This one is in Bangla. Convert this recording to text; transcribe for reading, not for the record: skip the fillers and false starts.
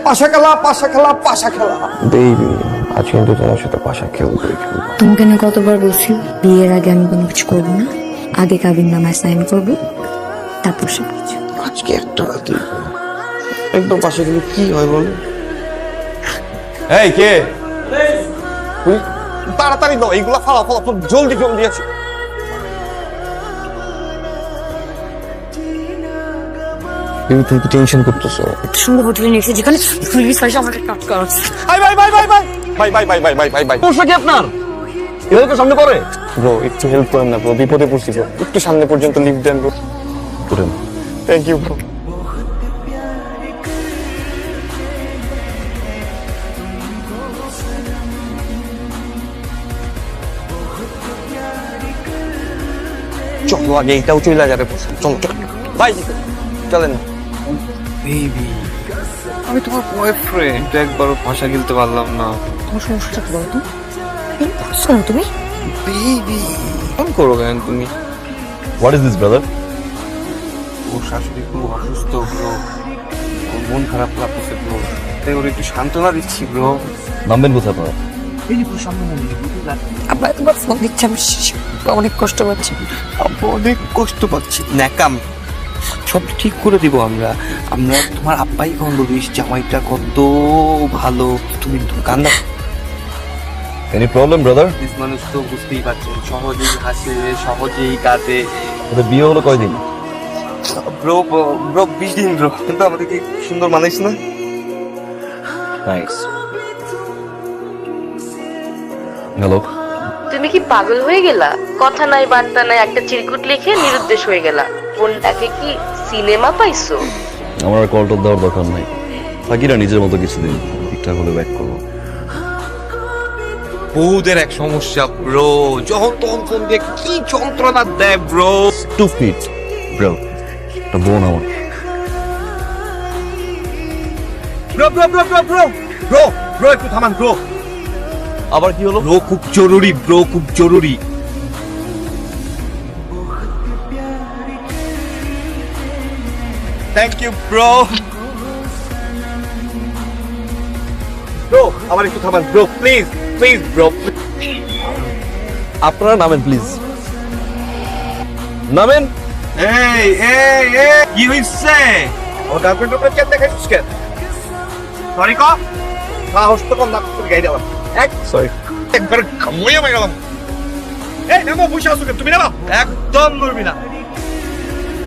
পাশা খেলা পাশা খেলা পাশা খেলা। বেবি আজ কিন্তু তোমার সাথে পাশা খেলবো। তোমাকে না কতবার বলছি বিয়ের আগে আমি কোনো কিছু করবো না, আগে কাবিন নামায় সাইন করবো, তারপর সব কিছু। আজকে একটা রাতে একদম পাশা খেলে কি হয় বলো? এই কে তুই? তাড়াতাড়ি দাও এইগুলা, ফালা ফালা, জলদি জলদি আছে। তুমি তুমি টেনশন করতেছো। সুন্দর হোটেলে নিয়েছে যেখানে পুলিশ আসে আমাকে কাজ করাচ্ছে। ভাই ভাই ভাই ভাই ভাই ভাই ভাই ভাই ভাই ভাই ভাই ভাই সমস্যা কি আপনার? এভাবে তো সামনে পড়ে। ব্রো একটু হেল্প করেন না ব্রো, বিপদে পড়ছি ব্রো, একটু সামনে পর্যন্ত লিফট দেন ব্রো। করেন। Thank you bro. চলো আগে এটাও চলে যাবে, চলো চলো ভাই চলেন। বেবি আমি তোমার বয়ফ্রেন্ড, একবারও ভাষা খেলতে পারলাম না। তোমার সমস্যাটা কি বলতো? শোনো তুমি বেবি ফোন করো কেন তুমি? What is this, brother? ওর শাশুড়ি খুব অসুস্থ ব্রো, ওর মন খারাপ লাগছে ব্রো, তাই ওর একটু সান্ত্বনা দিচ্ছি ব্রো। নামবেন কোথায় আপনারা? আবার তোমার ফোন দিচ্ছে, আমি অনেক কষ্ট পাচ্ছি। অনেক কষ্ট পাচ্ছি। ন্যাকাম সব ঠিক করে দিব আমরা। আমরা তোমার আব্বাই কখন বলিস জামাইটা কত ভালো, তুমি কান্না। Any problem, brother? মানুষ তো বুঝতেই পারছেন, সহজেই হাসে সহজেই কাঁদে। ওদের বিয়ে হলো কয়দিন? ব্রো ব্রো 20 দিন ব্রো, কিন্তু আমাদেরকে সুন্দর মানাইস না? Thanks. হ্যালো, তুমি কি পাগল হয়ে গেলা? কথা নাই বার্তা নাই, একটা চিরকুট লিখে নিরুদ্দেশ হয়ে গেলা। ফোনটাকে কি সিনেমা পাইছো? আমার আর কলটা দেওয়ার দরকার নাই, থাকি না নিজের মতো কিছুদিন, ঠিকঠাক হলে ব্যাক করবো। বউদের এক সমস্যা ব্রো, যখন তখন ফোন দিয়ে কি যন্ত্রণা দেয় ব্রো। Stupid, bro. একটা বোন আমার। Bro bro bro bro bro bro bro একটু থামান ব্রো। আবার কি হলো? ব্রো খুব জরুরি ব্রো, খুব জরুরি। Thank you bro. ব্রো আবার একটু থামান ব্রো, প্লিজ প্লিজ ব্রো। আপনারা নামেন প্লিজ, নামেন। এই এই এই কি হইছে? ও গার্লফ্রেন্ড ওপরে কেন দেখাইছিস কেন? সরি ক সাহস তো কম না তোর গাড়ি দেওয়ার। সরি। একবার কামড়িয়ে মাইরালাম। এই নামো, বসে আসো কেন? তুমি নামো, একদম নড়বি না।